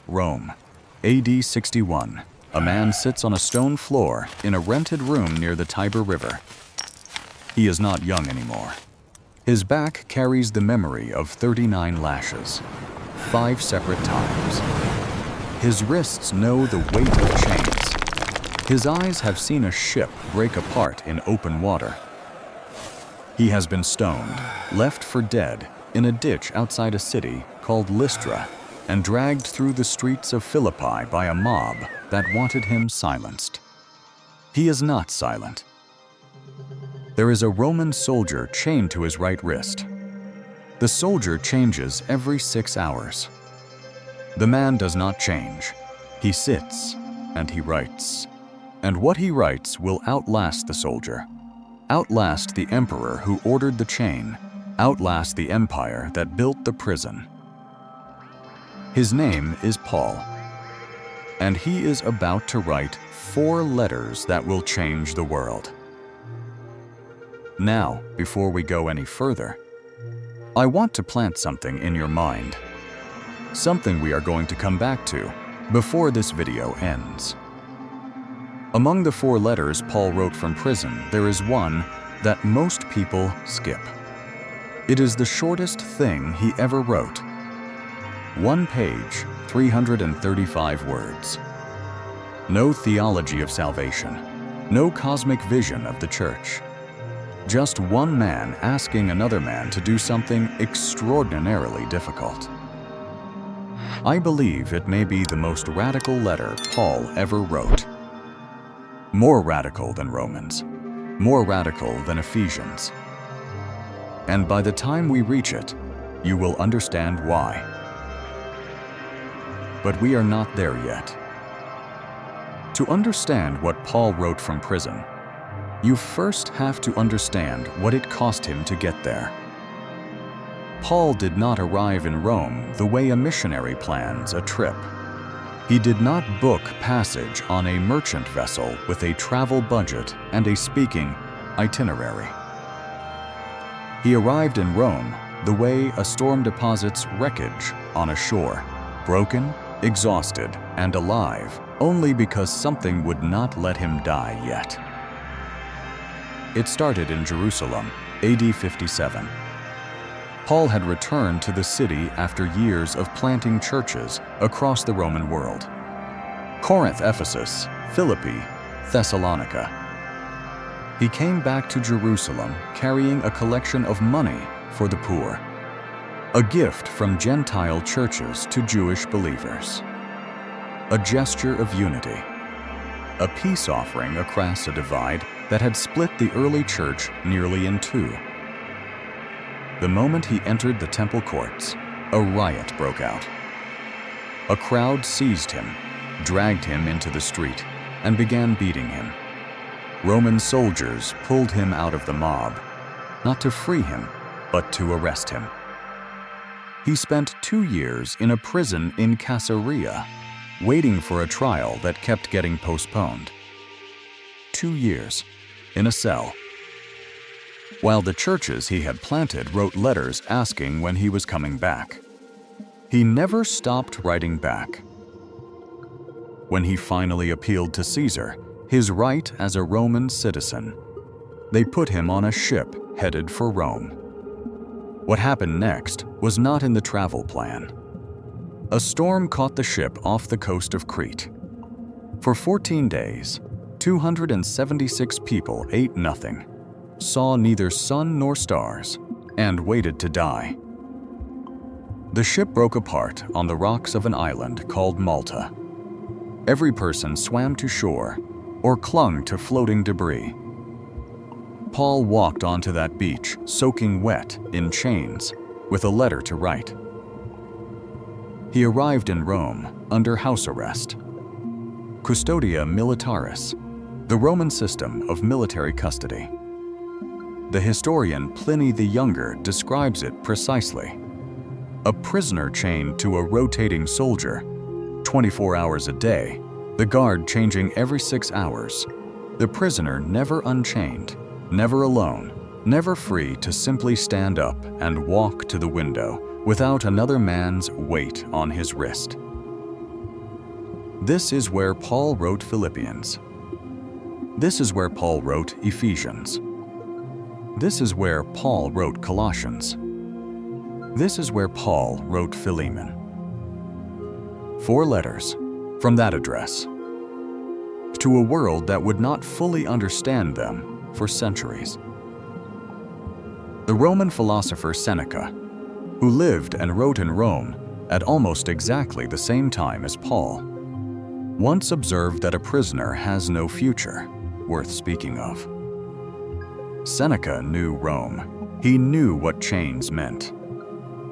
Rome, AD 61. A man sits on a stone floor in a rented room near the Tiber River. He is not young anymore. His back carries the memory of 39 lashes, 5 separate times. His wrists know the weight of chains. His eyes have seen a ship break apart in open water. He has been stoned, left for dead, in a ditch outside a city called Lystra, and dragged through the streets of Philippi by a mob that wanted him silenced. He is not silent. There is a Roman soldier chained to his right wrist. The soldier changes every 6 hours. The man does not change. He sits and he writes. And what he writes will outlast the soldier, outlast the emperor who ordered the chain, outlast the empire that built the prison. His name is Paul, and he is about to write 4 letters that will change the world. Now, before we go any further, I want to plant something in your mind, something we are going to come back to before this video ends. Among the 4 letters Paul wrote from prison, there is one that most people skip. It is the shortest thing he ever wrote. 1 page, 335 words. No theology of salvation, no cosmic vision of the church. Just one man asking another man to do something extraordinarily difficult. I believe it may be the most radical letter Paul ever wrote. More radical than Romans, more radical than Ephesians. And by the time we reach it, you will understand why. But we are not there yet. To understand what Paul wrote from prison, you first have to understand what it cost him to get there. Paul did not arrive in Rome the way a missionary plans a trip. He did not book passage on a merchant vessel with a travel budget and a speaking itinerary. He arrived in Rome the way a storm deposits wreckage on a shore, broken, exhausted, and alive, only because something would not let him die yet. It started in Jerusalem, AD 57. Paul had returned to the city after years of planting churches across the Roman world. Corinth, Ephesus, Philippi, Thessalonica. He came back to Jerusalem carrying a collection of money for the poor, a gift from Gentile churches to Jewish believers, a gesture of unity, a peace offering across a divide that had split the early church nearly in 2. The moment he entered the temple courts, a riot broke out. A crowd seized him, dragged him into the street, and began beating him. Roman soldiers pulled him out of the mob, not to free him, but to arrest him. He spent 2 years in a prison in Caesarea, waiting for a trial that kept getting postponed. 2 years in a cell. While the churches he had planted wrote letters asking when he was coming back. He never stopped writing back. When he finally appealed to Caesar, his right as a Roman citizen, they put him on a ship headed for Rome. What happened next was not in the travel plan. A storm caught the ship off the coast of Crete. For 14 days, 276 people ate nothing, saw neither sun nor stars, and waited to die. The ship broke apart on the rocks of an island called Malta. Every person swam to shore or clung to floating debris. Paul walked onto that beach, soaking wet, in chains, with a letter to write. He arrived in Rome under house arrest. Custodia militaris, the Roman system of military custody. The historian Pliny the Younger describes it precisely. A prisoner chained to a rotating soldier, 24 hours a day, the guard changing every 6 hours, the prisoner never unchained, never alone, never free to simply stand up and walk to the window without another man's weight on his wrist. This is where Paul wrote Philippians. This is where Paul wrote Ephesians. This is where Paul wrote Colossians. This is where Paul wrote Philemon. 4 letters from that address to a world that would not fully understand them for centuries. The Roman philosopher Seneca, who lived and wrote in Rome at almost exactly the same time as Paul, once observed that a prisoner has no future worth speaking of. Seneca knew Rome. He knew what chains meant.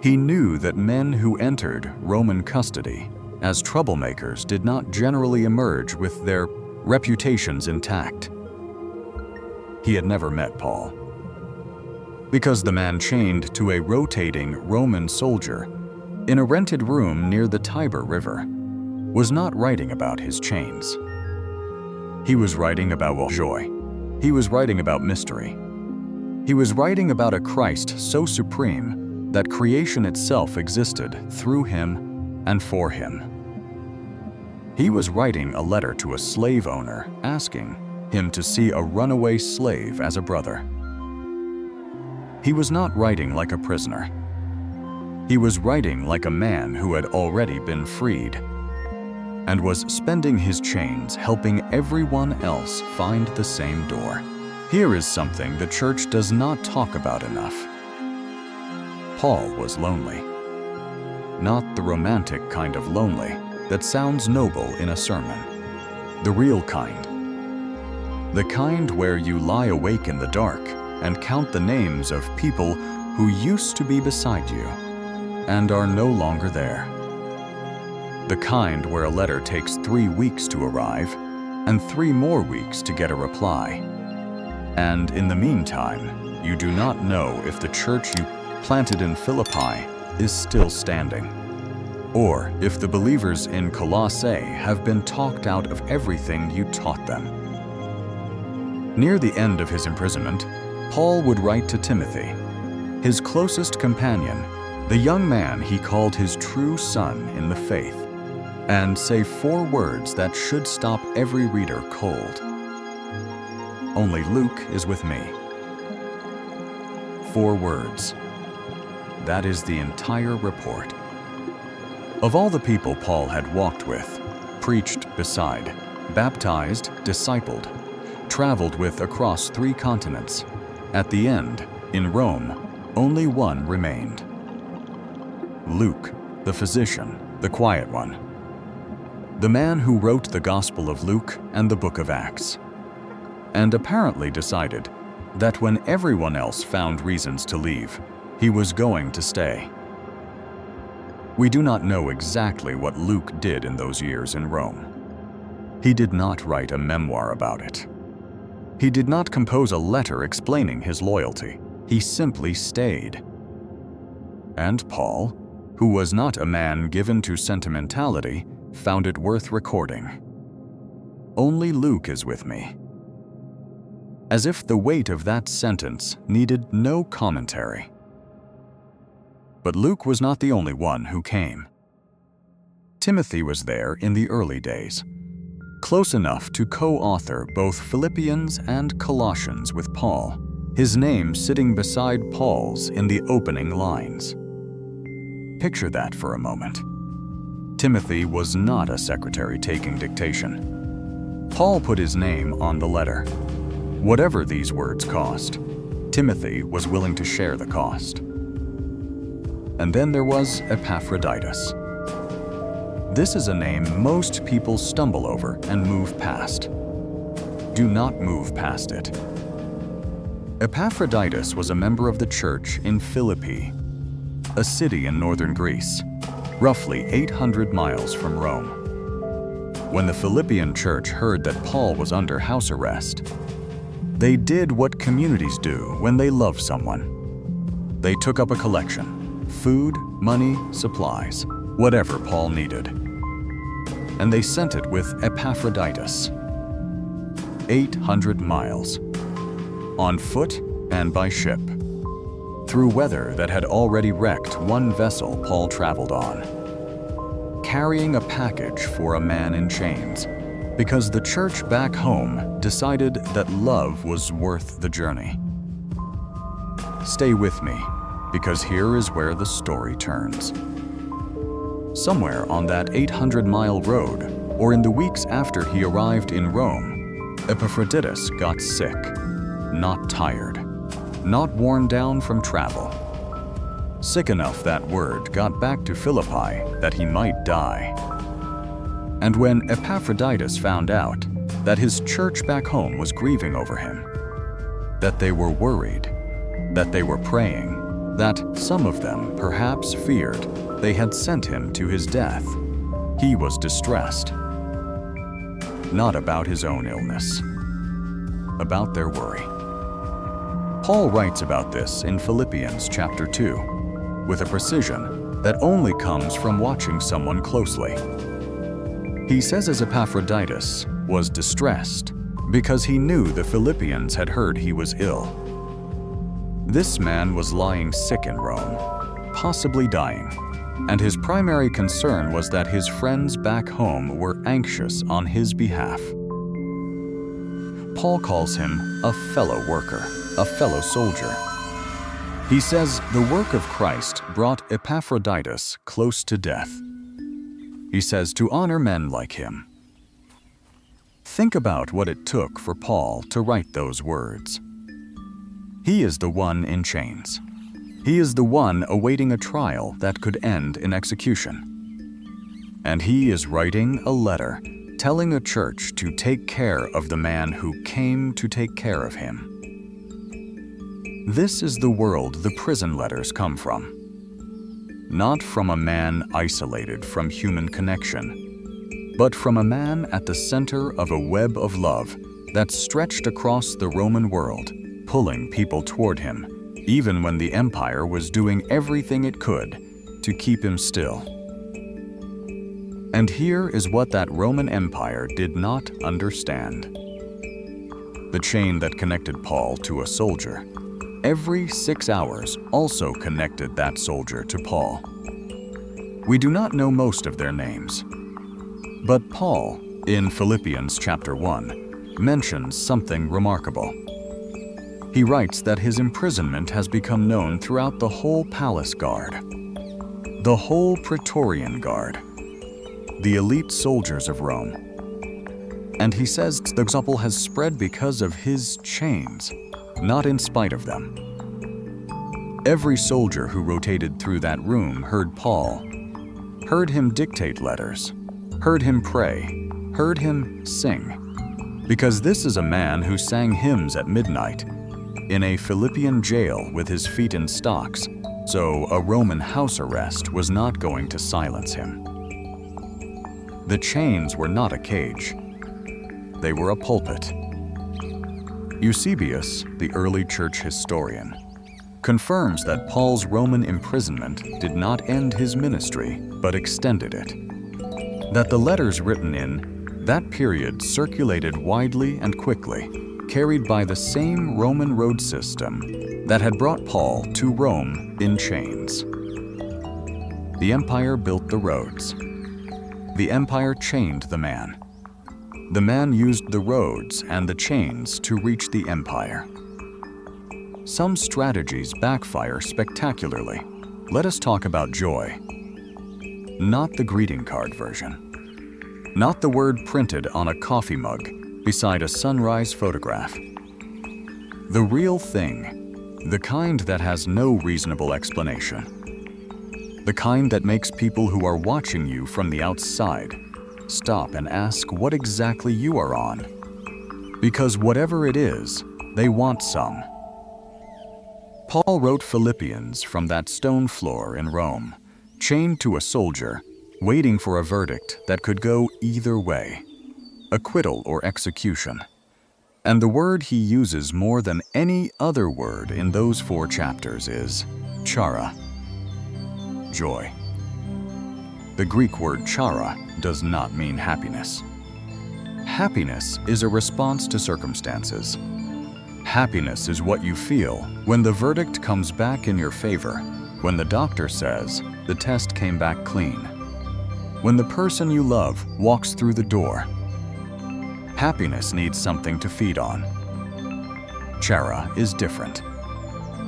He knew that men who entered Roman custody as troublemakers did not generally emerge with their reputations intact. He had never met Paul, because the man chained to a rotating Roman soldier in a rented room near the Tiber River was not writing about his chains. He was writing about joy. He was writing about mystery. He was writing about a Christ so supreme that creation itself existed through him and for him. He was writing a letter to a slave owner asking him to see a runaway slave as a brother. He was not writing like a prisoner. He was writing like a man who had already been freed and was spending his chains helping everyone else find the same door. Here is something the church does not talk about enough. Paul was lonely. Not the romantic kind of lonely that sounds noble in a sermon. The real kind. The kind where you lie awake in the dark and count the names of people who used to be beside you and are no longer there. The kind where a letter takes 3 weeks to arrive and 3 more weeks to get a reply. And in the meantime, you do not know if the church you planted in Philippi is still standing, or if the believers in Colossae have been talked out of everything you taught them. Near the end of his imprisonment, Paul would write to Timothy, his closest companion, the young man he called his true son in the faith, and say 4 words that should stop every reader cold. Only Luke is with me. 4 words. That is the entire report. Of all the people Paul had walked with, preached beside, baptized, discipled, traveled with across 3 continents, at the end, in Rome, only one remained. Luke, the physician, the quiet one. The man who wrote the Gospel of Luke and the book of Acts, and apparently decided that when everyone else found reasons to leave, he was going to stay. We do not know exactly what Luke did in those years in Rome. He did not write a memoir about it. He did not compose a letter explaining his loyalty. He simply stayed. And Paul, who was not a man given to sentimentality, found it worth recording. Only Luke is with me. As if the weight of that sentence needed no commentary. But Luke was not the only one who came. Timothy was there in the early days, close enough to co-author both Philippians and Colossians with Paul, his name sitting beside Paul's in the opening lines. Picture that for a moment. Timothy was not a secretary taking dictation. Paul put his name on the letter. Whatever these words cost, Timothy was willing to share the cost. And then there was Epaphroditus. This is a name most people stumble over and move past. Do not move past it. Epaphroditus was a member of the church in Philippi, a city in northern Greece, roughly 800 miles from Rome. When the Philippian church heard that Paul was under house arrest, they did what communities do when they love someone. They took up a collection, food, money, supplies, whatever Paul needed. And they sent it with Epaphroditus. 800 miles, on foot and by ship, through weather that had already wrecked one vessel Paul traveled on. carrying a package for a man in chains, because the church back home decided that love was worth the journey. Stay with me, because here is where the story turns. Somewhere on that 800-mile road, or in the weeks after he arrived in Rome, Epaphroditus got sick, not tired, not worn down from travel. Sick enough that word got back to Philippi that he might die. And when Epaphroditus found out that his church back home was grieving over him, that they were worried, that they were praying, that some of them perhaps feared they had sent him to his death, he was distressed. Not about his own illness, about their worry. Paul writes about this in Philippians chapter 2, with a precision that only comes from watching someone closely. He says as Epaphroditus was distressed because he knew the Philippians had heard he was ill. This man was lying sick in Rome, possibly dying, and his primary concern was that his friends back home were anxious on his behalf. Paul calls him a fellow worker, a fellow soldier. He says the work of Christ brought Epaphroditus close to death. He says to honor men like him. Think about what it took for Paul to write those words. He is the one in chains. He is the one awaiting a trial that could end in execution. And he is writing a letter telling a church to take care of the man who came to take care of him. This is the world the prison letters come from. Not from a man isolated from human connection, but from a man at the center of a web of love that stretched across the Roman world, pulling people toward him, even when the empire was doing everything it could to keep him still. And here is what that Roman Empire did not understand. The chain that connected Paul to a soldier, every 6 hours also connected that soldier to Paul. We do not know most of their names, but Paul, in Philippians chapter 1, mentions something remarkable. He writes that his imprisonment has become known throughout the whole palace guard, the whole Praetorian Guard, the elite soldiers of Rome. And he says the gospel has spread because of his chains, not in spite of them. Every soldier who rotated through that room heard Paul, heard him dictate letters, heard him pray, heard him sing, because this is a man who sang hymns at midnight in a Philippian jail with his feet in stocks, so a Roman house arrest was not going to silence him. The chains were not a cage. They were a pulpit. Eusebius, the early church historian, confirms that Paul's Roman imprisonment did not end his ministry, but extended it. That the letters written in that period circulated widely and quickly, carried by the same Roman road system that had brought Paul to Rome in chains. The empire built the roads. The empire chained the man. The man used the roads and the chains to reach the empire. Some strategies backfire spectacularly. Let us talk about joy. Not the greeting card version. Not the word printed on a coffee mug beside a sunrise photograph. The real thing, the kind that has no reasonable explanation. The kind that makes people who are watching you from the outside stop and ask what exactly you are on. Because whatever it is, they want some. Paul wrote Philippians from that stone floor in Rome, chained to a soldier, waiting for a verdict that could go either way, acquittal or execution. And the word he uses more than any other word in those 4 chapters is chara, joy. The Greek word chara does not mean happiness. Happiness is a response to circumstances. Happiness is what you feel when the verdict comes back in your favor, when the doctor says the test came back clean. when the person you love walks through the door. Happiness needs something to feed on. Chara is different.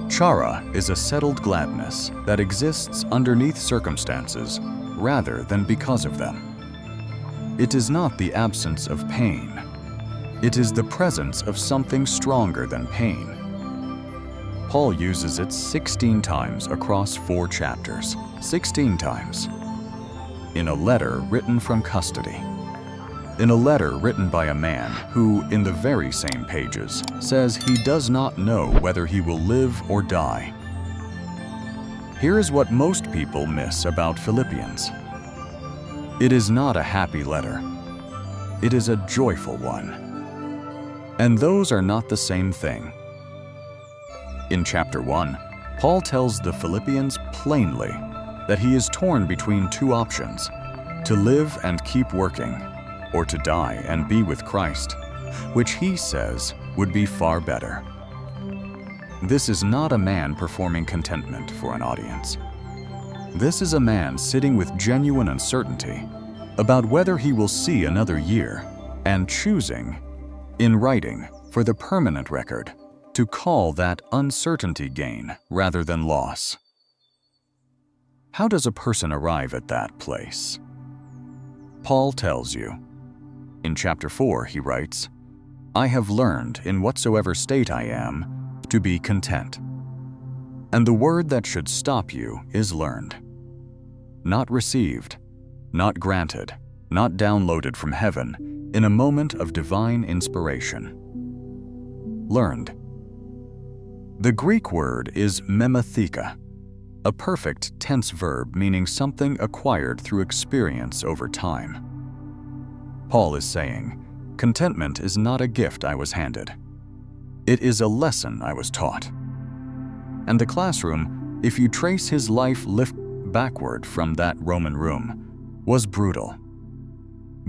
Chara is a settled gladness that exists underneath circumstances rather than because of them. It is not the absence of pain. It is the presence of something stronger than pain. Paul uses it 16 times across 4 chapters. 16 times. In a letter written from custody. In a letter written by a man who, in the very same pages, says he does not know whether he will live or die. Here is what most people miss about Philippians. It is not a happy letter. It is a joyful one. And those are not the same thing. In chapter 1, Paul tells the Philippians plainly that he is torn between 2 options: to live and keep working, or to die and be with Christ, which he says would be far better. This is not a man performing contentment for an audience. This is a man sitting with genuine uncertainty about whether he will see another year and choosing, in writing, for the permanent record, to call that uncertainty gain rather than loss. How does a person arrive at that place? Paul tells you. In chapter 4, he writes, "I have learned, in whatsoever state I am, to be content." And the word that should stop you is learned. Not received, not granted, not downloaded from heaven in a moment of divine inspiration. Learned. The Greek word is mematheka, a perfect tense verb meaning something acquired through experience over time. Paul is saying, contentment is not a gift I was handed. It is a lesson I was taught. And the classroom, if you trace his life backward from that Roman room, was brutal.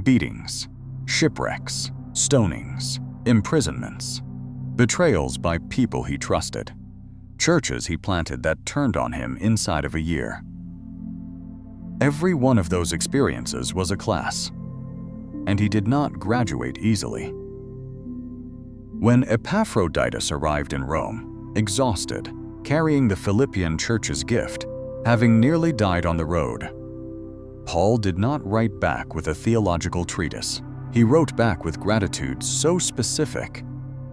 Beatings, shipwrecks, stonings, imprisonments, betrayals by people he trusted, churches he planted that turned on him inside of a year. Every one of those experiences was a class, and he did not graduate easily. When Epaphroditus arrived in Rome, exhausted, carrying the Philippian church's gift, having nearly died on the road, Paul did not write back with a theological treatise. He wrote back with gratitude so specific,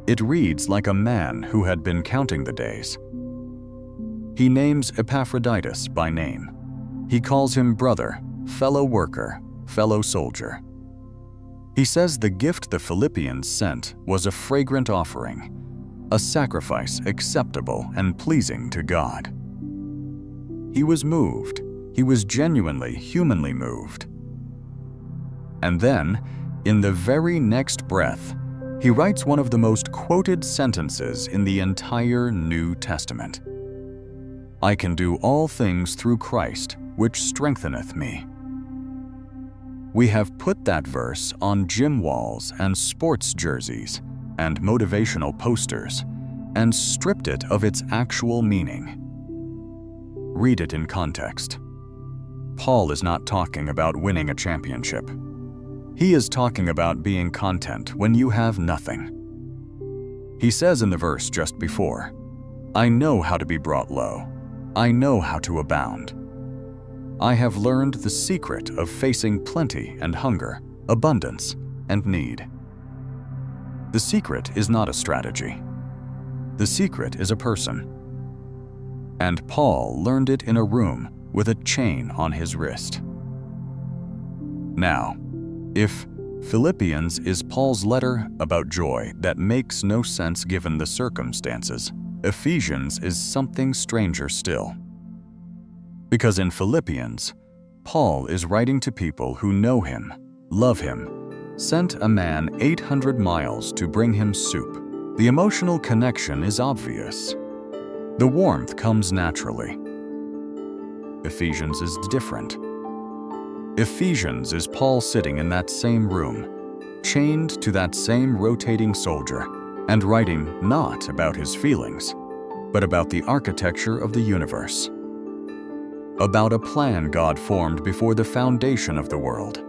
it reads like a man who had been counting the days. He names Epaphroditus by name. He calls him brother, fellow worker, fellow soldier. He says the gift the Philippians sent was a fragrant offering, a sacrifice acceptable and pleasing to God. He was moved. He was genuinely, humanly moved. And then, in the very next breath, he writes one of the most quoted sentences in the entire New Testament. "I can do all things through Christ, which strengtheneth me." We have put that verse on gym walls and sports jerseys and motivational posters and stripped it of its actual meaning. Read it in context. Paul is not talking about winning a championship. He is talking about being content when you have nothing. He says in the verse just before, "I know how to be brought low. I know how to abound. I have learned the secret of facing plenty and hunger, abundance and need." The secret is not a strategy. The secret is a person. And Paul learned it in a room with a chain on his wrist. Now, if Philippians is Paul's letter about joy that makes no sense given the circumstances, Ephesians is something stranger still. Because in Philippians, Paul is writing to people who know him, love him, sent a man 800 miles to bring him soup. The emotional connection is obvious. The warmth comes naturally. Ephesians is different. Ephesians is Paul sitting in that same room, chained to that same rotating soldier, and writing not about his feelings, but about the architecture of the universe. about a plan God formed before the foundation of the world,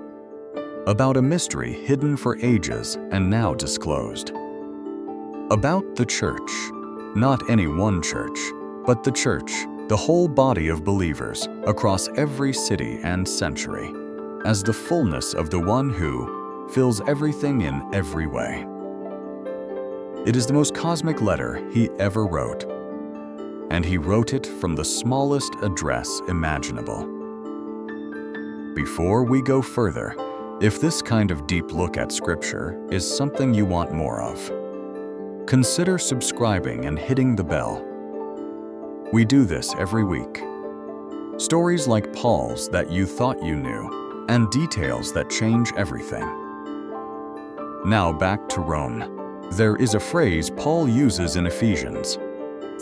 about a mystery hidden for ages and now disclosed, about the church, not any one church, but the church, the whole body of believers across every city and century, as the fullness of the one who fills everything in every way. It is the most cosmic letter he ever wrote, and he wrote it from the smallest address imaginable. Before we go further, if this kind of deep look at Scripture is something you want more of, consider subscribing and hitting the bell. We do this every week. Stories like Paul's that you thought you knew, and details that change everything. Now back to Rome. There is a phrase Paul uses in Ephesians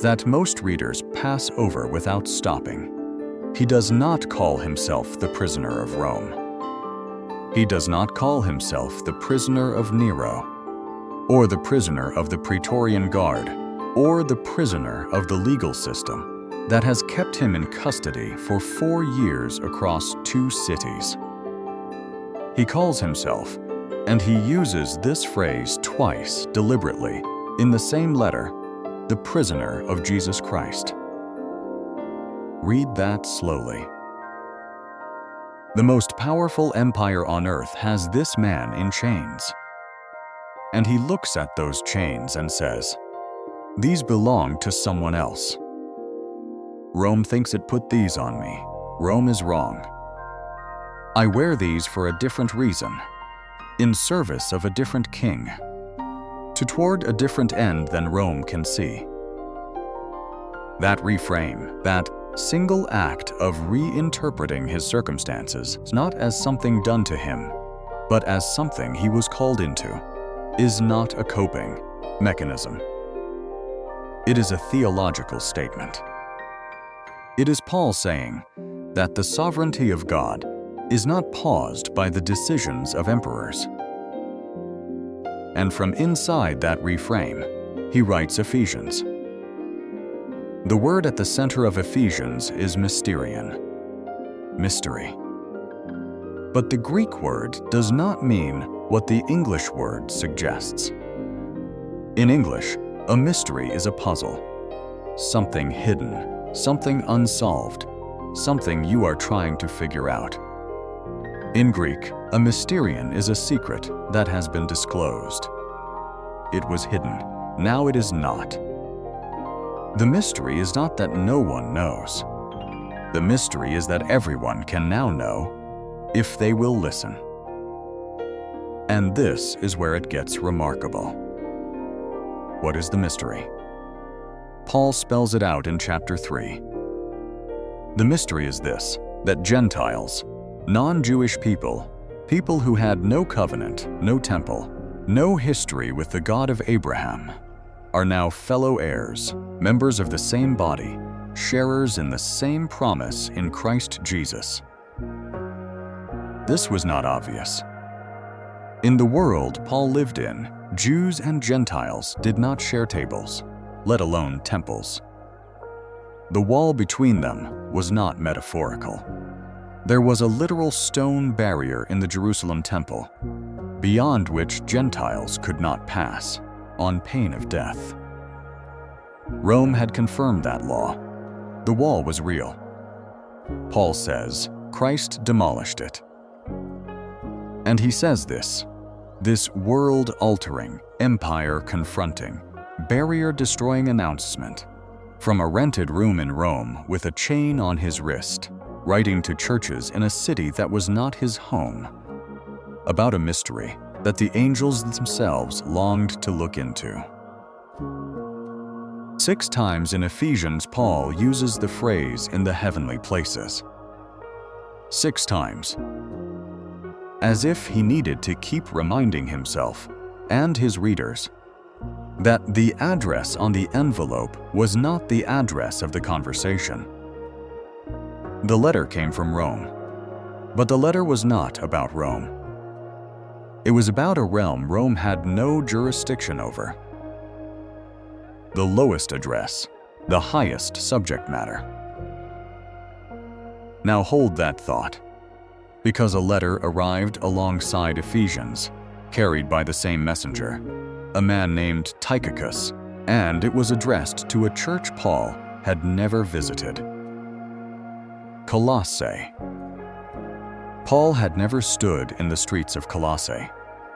that most readers pass over without stopping. He does not call himself the prisoner of Rome. He does not call himself the prisoner of Nero, or the prisoner of the Praetorian Guard, or the prisoner of the legal system that has kept him in custody for 4 years across 2 cities. He calls himself, and he uses this phrase twice deliberately in the same letter, the prisoner of Jesus Christ. Read that slowly. The most powerful empire on earth has this man in chains. And he looks at those chains and says, "These belong to someone else. Rome thinks it put these on me. Rome is wrong. I wear these for a different reason, in service of a different king, toward a different end than Rome can see." That reframe, that single act of reinterpreting his circumstances, not as something done to him, but as something he was called into, is not a coping mechanism. It is a theological statement. It is Paul saying that the sovereignty of God is not paused by the decisions of emperors. And from inside that reframe, he writes Ephesians. The word at the center of Ephesians is mysterion, mystery. But the Greek word does not mean what the English word suggests. In English, a mystery is a puzzle, something hidden, something unsolved, something you are trying to figure out. In Greek, a mysterion is a secret that has been disclosed. It was hidden, now it is not. The mystery is not that no one knows. The mystery is that everyone can now know if they will listen. And this is where it gets remarkable. What is the mystery? Paul spells it out in chapter 3. The mystery is this, that Gentiles, non-Jewish people, people who had no covenant, no temple, no history with the God of Abraham, are now fellow heirs, members of the same body, sharers in the same promise in Christ Jesus. This was not obvious. In the world Paul lived in, Jews and Gentiles did not share tables, let alone temples. The wall between them was not metaphorical. There was a literal stone barrier in the Jerusalem temple, beyond which Gentiles could not pass, on pain of death. Rome had confirmed that law. The wall was real. Paul says Christ demolished it. And he says this world-altering, empire-confronting, barrier-destroying announcement from a rented room in Rome with a chain on his wrist, writing to churches in a city that was not his home, about a mystery that the angels themselves longed to look into. 6 times in Ephesians, Paul uses the phrase "in the heavenly places." 6 times. As if he needed to keep reminding himself and his readers that the address on the envelope was not the address of the conversation. The letter came from Rome, but the letter was not about Rome. It was about a realm Rome had no jurisdiction over. The lowest address, the highest subject matter. Now hold that thought, because a letter arrived alongside Ephesians, carried by the same messenger, a man named Tychicus, and it was addressed to a church Paul had never visited. Colossae. Paul had never stood in the streets of Colossae,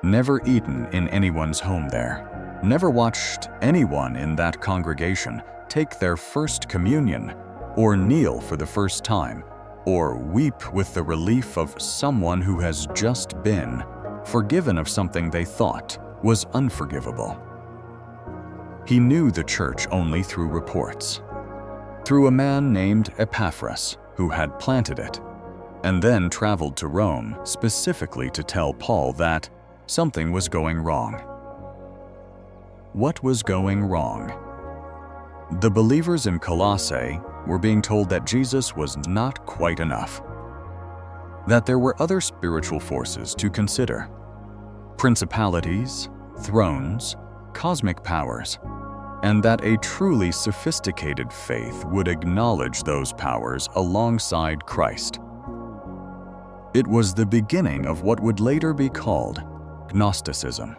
never eaten in anyone's home there, never watched anyone in that congregation take their first communion, or kneel for the first time, or weep with the relief of someone who has just been forgiven of something they thought was unforgivable. He knew the church only through reports, through a man named Epaphras who had planted it, and then traveled to Rome specifically to tell Paul that something was going wrong. What was going wrong? The believers in Colossae were being told that Jesus was not quite enough, that there were other spiritual forces to consider, principalities, thrones, cosmic powers, and that a truly sophisticated faith would acknowledge those powers alongside Christ. It was the beginning of what would later be called Gnosticism,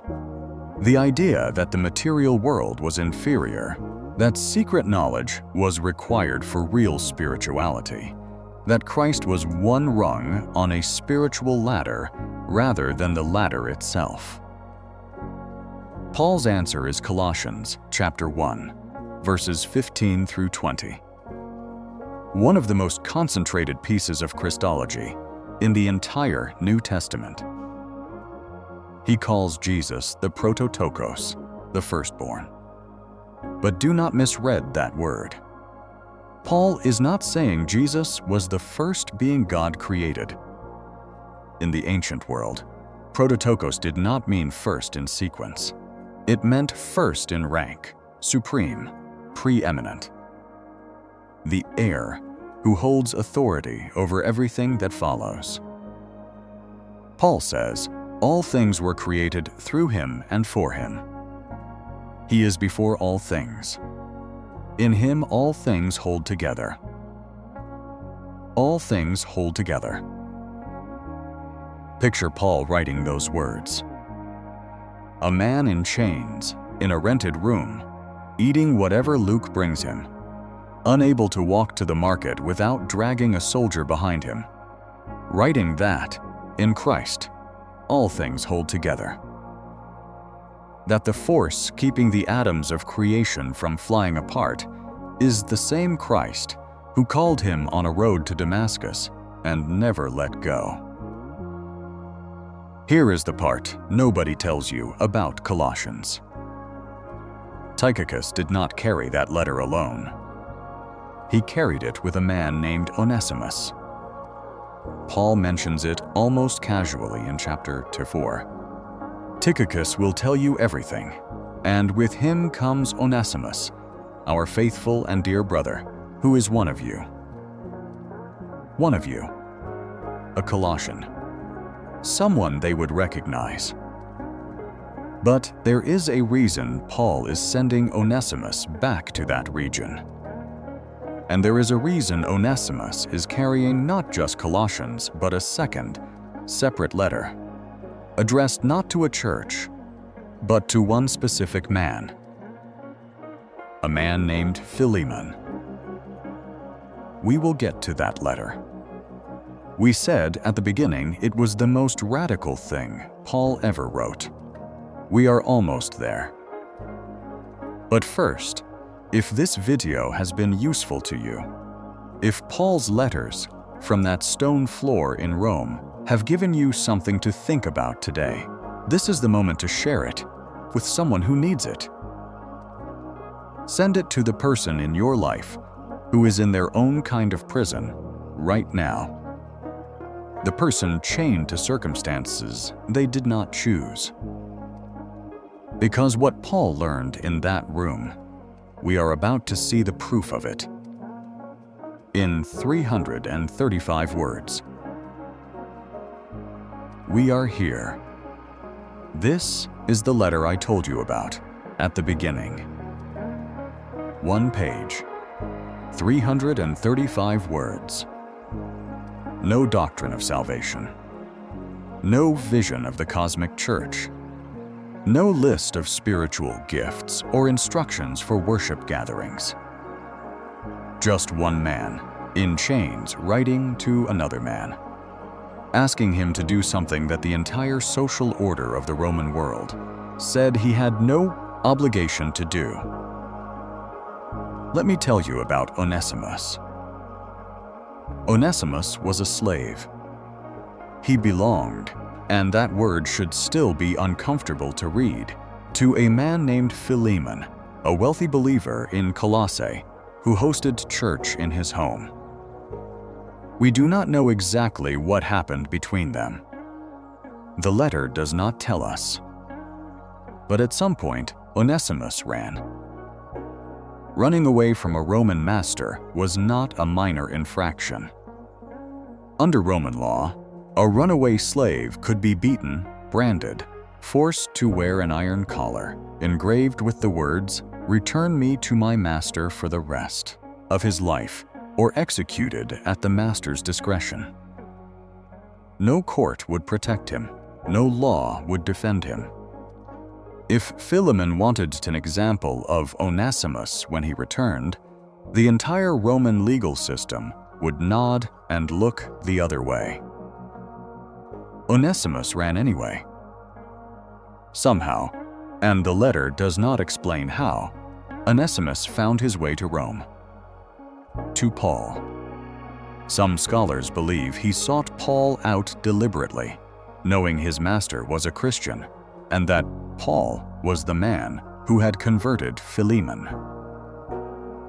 the idea that the material world was inferior, that secret knowledge was required for real spirituality, that Christ was one rung on a spiritual ladder rather than the ladder itself. Paul's answer is Colossians chapter 1, verses 15 through 20. One of the most concentrated pieces of Christology in the entire New Testament. He calls Jesus the prototokos, the firstborn. But do not misread that word. Paul is not saying Jesus was the first being God created. In the ancient world, prototokos did not mean first in sequence. It meant first in rank, supreme, preeminent. The heir who holds authority over everything that follows. Paul says, all things were created through him and for him. He is before all things. In him all things hold together. All things hold together. Picture Paul writing those words. A man in chains, in a rented room, eating whatever Luke brings him, unable to walk to the market without dragging a soldier behind him. Writing that, in Christ, all things hold together. That the force keeping the atoms of creation from flying apart is the same Christ who called him on a road to Damascus and never let go. Here is the part nobody tells you about Colossians. Tychicus did not carry that letter alone. He carried it with a man named Onesimus. Paul mentions it almost casually in chapter 4. Tychicus will tell you everything, and with him comes Onesimus, our faithful and dear brother, who is one of you. One of you, a Colossian, someone they would recognize. But there is a reason Paul is sending Onesimus back to that region. And there is a reason Onesimus is carrying not just Colossians, but a second, separate letter, addressed not to a church, but to one specific man, a man named Philemon. We will get to that letter. We said at the beginning it was the most radical thing Paul ever wrote. We are almost there. But first, if this video has been useful to you, if Paul's letters from that stone floor in Rome have given you something to think about today, this is the moment to share it with someone who needs it. Send it to the person in your life who is in their own kind of prison right now. The person chained to circumstances they did not choose. Because what Paul learned in that room, we are about to see the proof of it. In 335 words. We are here. This is the letter I told you about at the beginning. One page, 335 words. no doctrine of salvation, no vision of the cosmic church, no list of spiritual gifts or instructions for worship gatherings. Just one man, in chains, writing to another man, asking him to do something that the entire social order of the Roman world said he had no obligation to do. Let me tell you about Onesimus. Onesimus was a slave. He belonged, and that word should still be uncomfortable to read, to a man named Philemon, a wealthy believer in Colossae who hosted church in his home. We do not know exactly what happened between them. The letter does not tell us. But at some point, Onesimus ran. Running away from a Roman master was not a minor infraction. Under Roman law, a runaway slave could be beaten, branded, forced to wear an iron collar, engraved with the words, "Return me to my master for the rest of his life," or executed at the master's discretion. No court would protect him. No law would defend him. If Philemon wanted an example of Onesimus when he returned, the entire Roman legal system would nod and look the other way. Onesimus ran anyway. Somehow, and the letter does not explain how, Onesimus found his way to Rome. To Paul. Some scholars believe he sought Paul out deliberately, knowing his master was a Christian, and that Paul was the man who had converted Philemon.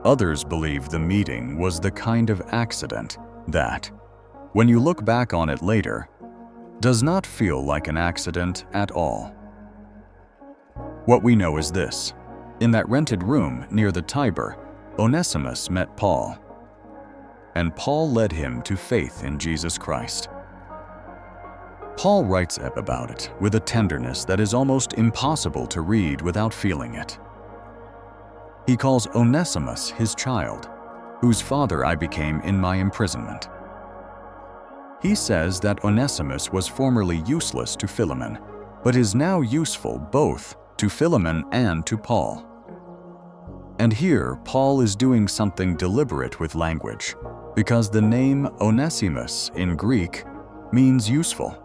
Others believe the meeting was the kind of accident that, when you look back on it later, does not feel like an accident at all. What we know is this: in that rented room near the Tiber, Onesimus met Paul, and Paul led him to faith in Jesus Christ. Paul writes about it with a tenderness that is almost impossible to read without feeling it. He calls Onesimus his child, whose father I became in my imprisonment. He says that Onesimus was formerly useless to Philemon, but is now useful both to Philemon and to Paul. And here, Paul is doing something deliberate with language, because the name Onesimus in Greek means useful.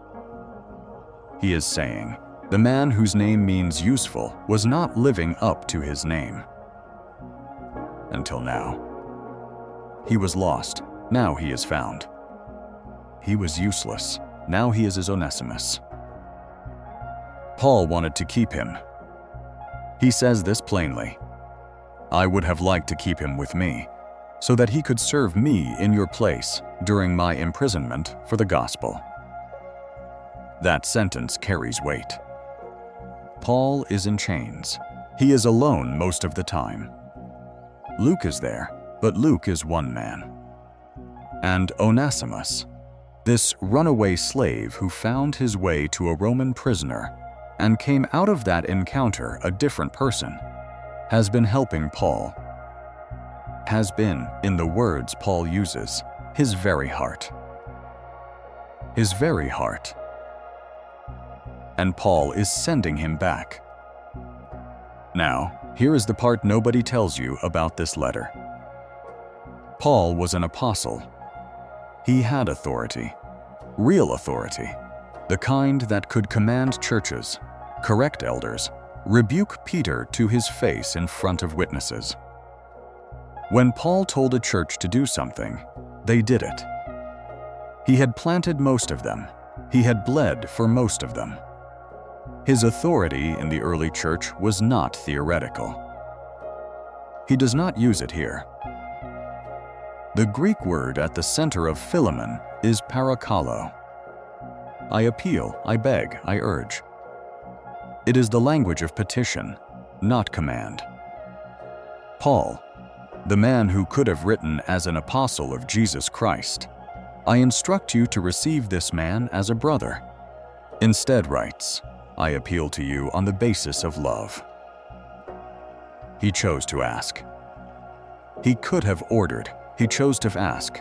He is saying, the man whose name means useful was not living up to his name. Until now. He was lost, now he is found. He was useless, now he is his Onesimus. Paul wanted to keep him. He says this plainly: I would have liked to keep him with me, so that he could serve me in your place during my imprisonment for the gospel. That sentence carries weight. Paul is in chains. He is alone most of the time. Luke is there, but Luke is one man. And Onesimus, this runaway slave who found his way to a Roman prisoner and came out of that encounter a different person, has been helping Paul. Has been, in the words Paul uses, his very heart. His very heart. And Paul is sending him back. Now, here is the part nobody tells you about this letter. Paul was an apostle. He had authority, real authority, the kind that could command churches, correct elders, rebuke Peter to his face in front of witnesses. When Paul told a church to do something, they did it. He had planted most of them. He had bled for most of them. His authority in the early church was not theoretical. He does not use it here. The Greek word at the center of Philemon is parakalo. I appeal, I beg, I urge. It is the language of petition, not command. Paul, the man who could have written as an apostle of Jesus Christ, I instruct you to receive this man as a brother. Instead writes, I appeal to you on the basis of love. He chose to ask. He could have ordered. He chose to ask.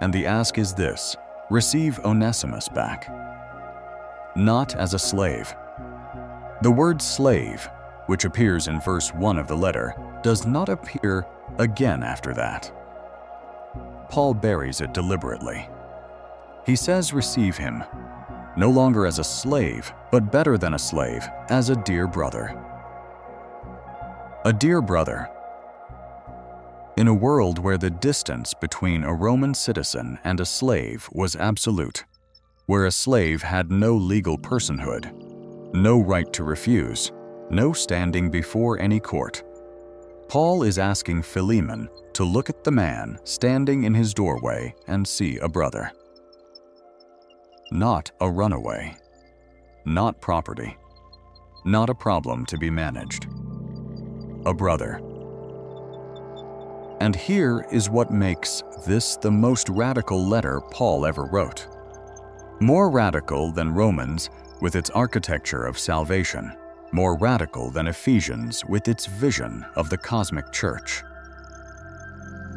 and the ask is this: receive Onesimus back. Not as a slave. The word slave, which appears in verse 1 of the letter, does not appear again after that. Paul buries it deliberately. He says receive him, no longer as a slave, but better than a slave, as a dear brother. A dear brother. In a world where the distance between a Roman citizen and a slave was absolute, where a slave had no legal personhood, no right to refuse, no standing before any court, Paul is asking Philemon to look at the man standing in his doorway and see a brother. Not a runaway, not property, not a problem to be managed. A brother. And here is what makes this the most radical letter Paul ever wrote. More radical than Romans with its architecture of salvation, more radical than Ephesians with its vision of the cosmic church.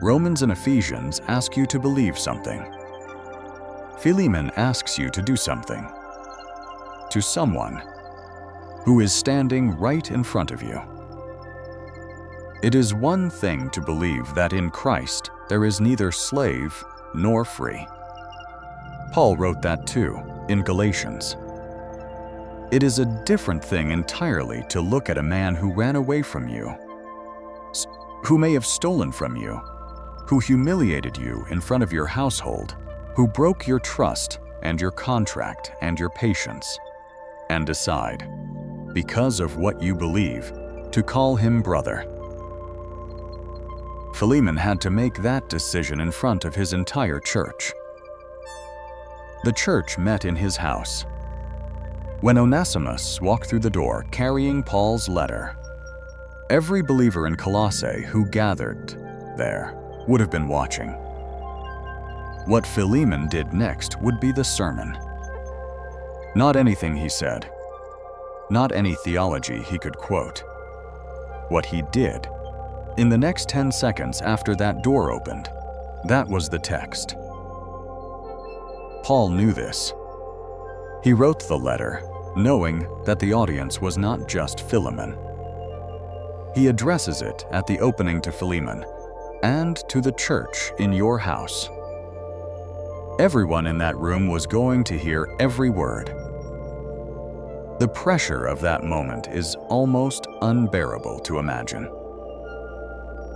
Romans and Ephesians ask you to believe something. Philemon asks you to do something to someone who is standing right in front of you. It is one thing to believe that in Christ there is neither slave nor free. Paul wrote that too in Galatians. It is a different thing entirely to look at a man who ran away from you, who may have stolen from you, who humiliated you in front of your household, who broke your trust and your contract and your patience, and decide, because of what you believe, to call him brother. Philemon had to make that decision in front of his entire church. The church met in his house. When Onesimus walked through the door carrying Paul's letter, every believer in Colossae who gathered there would have been watching. What Philemon did next would be the sermon. Not anything he said, not any theology he could quote. What he did, in the next 10 seconds after that door opened, that was the text. Paul knew this. He wrote the letter, knowing that the audience was not just Philemon. He addresses it at the opening to Philemon and to the church in your house. Everyone in that room was going to hear every word. The pressure of that moment is almost unbearable to imagine.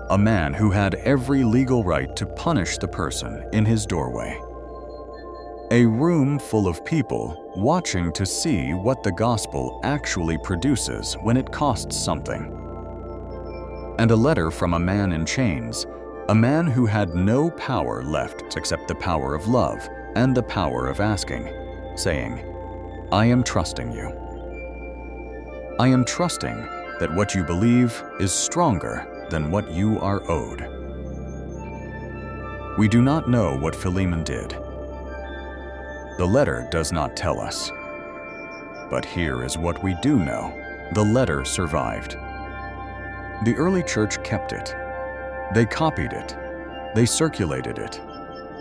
A man who had every legal right to punish the person in his doorway. A room full of people watching to see what the gospel actually produces when it costs something. And a letter from a man in chains, a man who had no power left except the power of love and the power of asking, saying, I am trusting you. I am trusting that what you believe is stronger than what you are owed. We do not know what Philemon did. The letter does not tell us. But here is what we do know. The letter survived. The early church kept it. They copied it. They circulated it.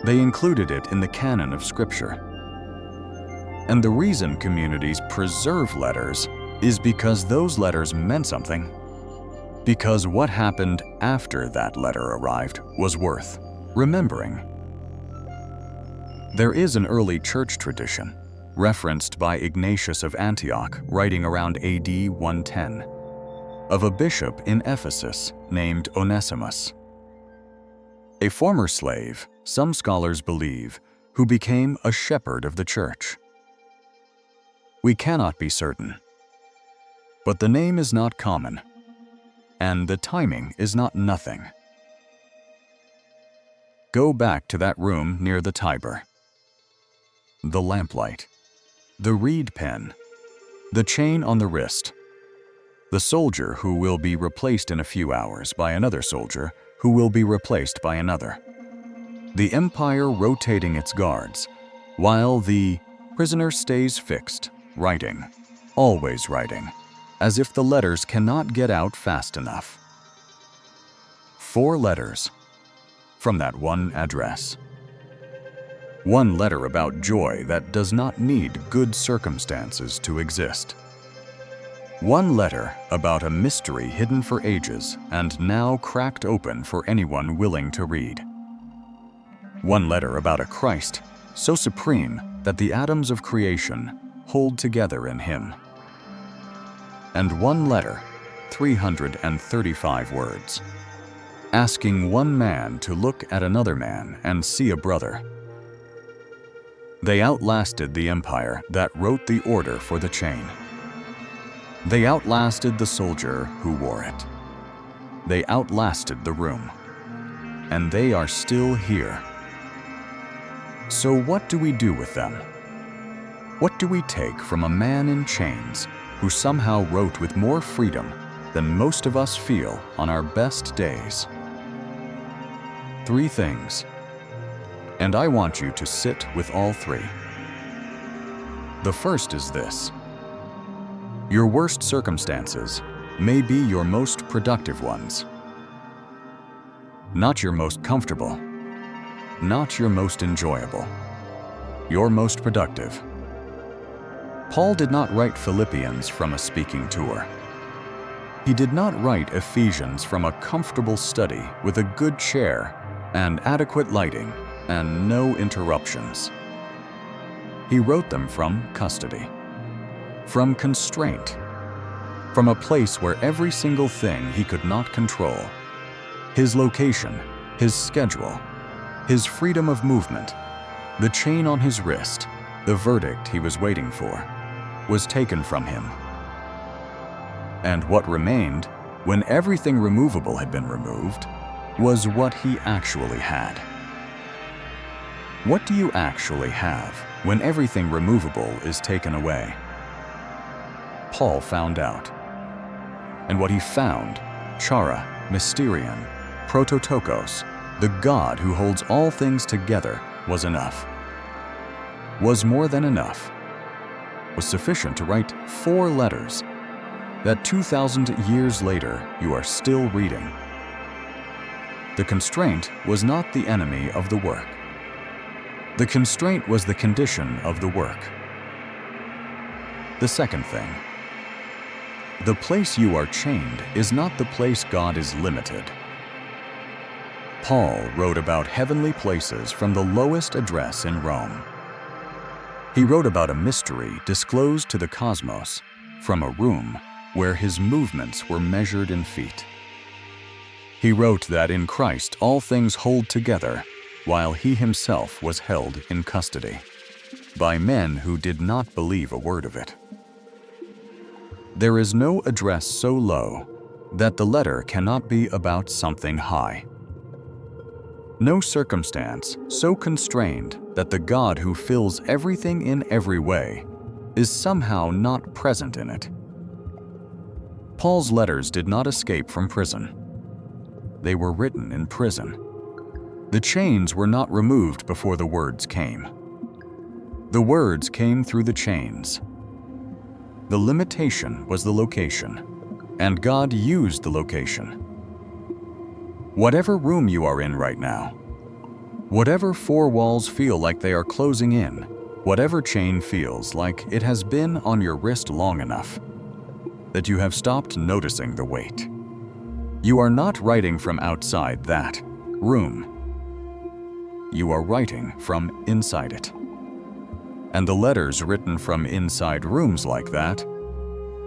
They included it in the canon of Scripture. And the reason communities preserve letters is because those letters meant something. Because what happened after that letter arrived was worth remembering. There is an early church tradition, referenced by Ignatius of Antioch, writing around AD 110, of a bishop in Ephesus named Onesimus. A former slave, some scholars believe, who became a shepherd of the church. We cannot be certain. But the name is not common, and the timing is not nothing. Go back to that room near the Tiber. The lamplight, the reed pen, the chain on the wrist, the soldier who will be replaced in a few hours by another soldier who will be replaced by another, the empire rotating its guards, while the prisoner stays fixed, writing, always writing, as if the letters cannot get out fast enough. 4 letters from that one address. One letter about joy that does not need good circumstances to exist. One letter about a mystery hidden for ages and now cracked open for anyone willing to read. One letter about a Christ so supreme that the atoms of creation hold together in Him. And one letter, 335 words, asking one man to look at another man and see a brother. They outlasted the empire that wrote the order for the chain. They outlasted the soldier who wore it. They outlasted the room. And they are still here. So what do we do with them? What do we take from a man in chains who somehow wrote with more freedom than most of us feel on our best days? 3 things. And I want you to sit with all 3. The first is this. Your worst circumstances may be your most productive ones. Not your most comfortable, not your most enjoyable, your most productive. Paul did not write Philippians from a speaking tour. He did not write Ephesians from a comfortable study with a good chair and adequate lighting and no interruptions. He wrote them from custody, from constraint, from a place where every single thing he could not control, his location, his schedule, his freedom of movement, the chain on his wrist, the verdict he was waiting for, was taken from him. And what remained, when everything removable had been removed, was what he actually had. What do you actually have when everything removable is taken away? Paul found out. And what he found, chara, mysterion, prototokos, the God who holds all things together, was enough. Was more than enough. Was sufficient to write 4 letters that 2,000 years later you are still reading. The constraint was not the enemy of the work. The constraint was the condition of the work. The second thing. The place you are chained is not the place God is limited. Paul wrote about heavenly places from the lowest address in Rome. He wrote about a mystery disclosed to the cosmos from a room where his movements were measured in feet. He wrote that in Christ all things hold together while he himself was held in custody by men who did not believe a word of it. There is no address so low that the letter cannot be about something high. No circumstance so constrained that the God who fills everything in every way is somehow not present in it. Paul's letters did not escape from prison. They were written in prison. The chains were not removed before the words came. The words came through the chains. The limitation was the location, and God used the location. Whatever room you are in right now, whatever 4 walls feel like they are closing in, whatever chain feels like it has been on your wrist long enough that you have stopped noticing the weight, you are not writing from outside that room. You are writing from inside it. And the letters written from inside rooms like that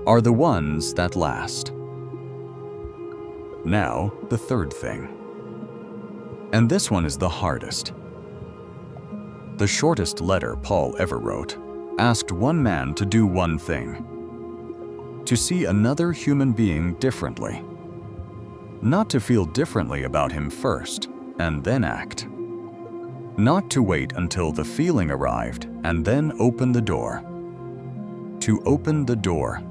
are the ones that last. Now, the third thing. And this one is the hardest. The shortest letter Paul ever wrote asked one man to do one thing: to see another human being differently. Not to feel differently about him first and then act. Not to wait until the feeling arrived and then open the door. To open the door.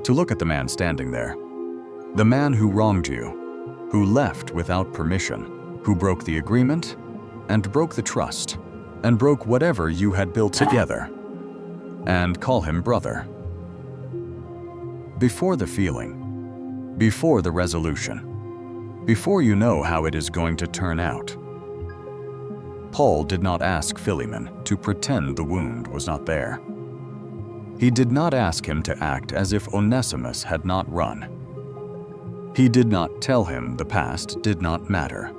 To look at the man standing there. The man who wronged you, who left without permission, who broke the agreement and broke the trust and broke whatever you had built together, and call him brother. Before the feeling, before the resolution, before you know how it is going to turn out. Paul did not ask Philemon to pretend the wound was not there. He did not ask him to act as if Onesimus had not run. He did not tell him the past did not matter,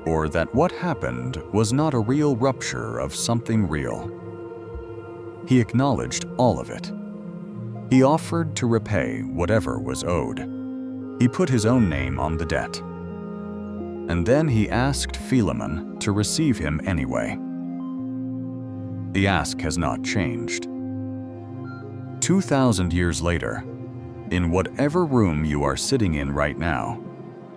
or that what happened was not a real rupture of something real. He acknowledged all of it. He offered to repay whatever was owed. He put his own name on the debt. And then he asked Philemon to receive him anyway. The ask has not changed. 2,000 years later, in whatever room you are sitting in right now,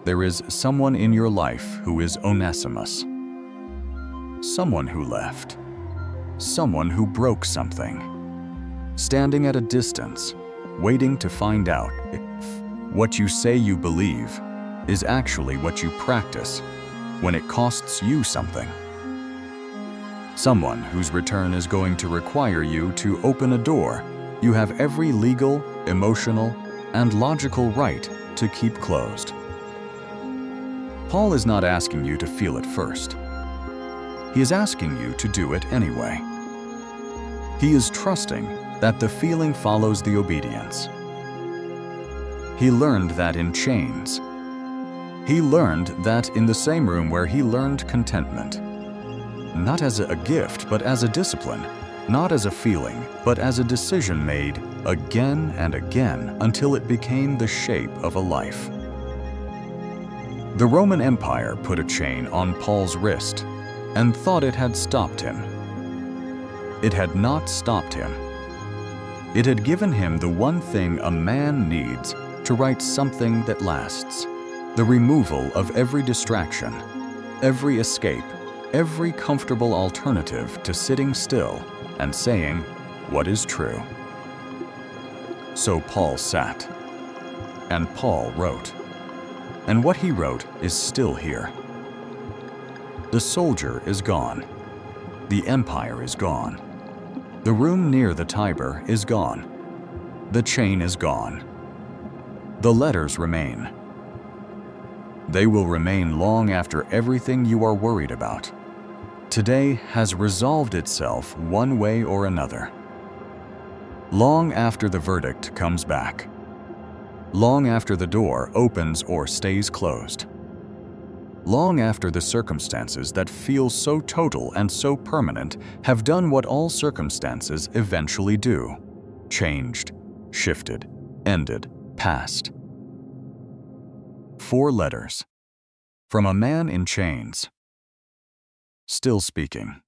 there is someone in your life who is Onesimus. Someone who left. Someone who broke something. Standing at a distance, waiting to find out if what you say you believe is actually what you practice when it costs you something. Someone whose return is going to require you to open a door you have every legal, emotional, and logical right to keep closed. Paul is not asking you to feel it first. He is asking you to do it anyway. He is trusting that the feeling follows the obedience. He learned that in chains. He learned that in the same room where he learned contentment. Not as a gift, but as a discipline. Not as a feeling, but as a decision made again and again until it became the shape of a life. The Roman Empire put a chain on Paul's wrist and thought it had stopped him. It had not stopped him. It had given him the one thing a man needs to write something that lasts: the removal of every distraction, every escape, every comfortable alternative to sitting still and saying what is true. So Paul sat, and Paul wrote, and what he wrote is still here. The soldier is gone. The empire is gone. The room near the Tiber is gone. The chain is gone. The letters remain. They will remain long after everything you are worried about today has resolved itself one way or another. Long after the verdict comes back. Long after the door opens or stays closed. Long after the circumstances that feel so total and so permanent have done what all circumstances eventually do: changed, shifted, ended, passed. 4 letters. From a man in chains. Still speaking.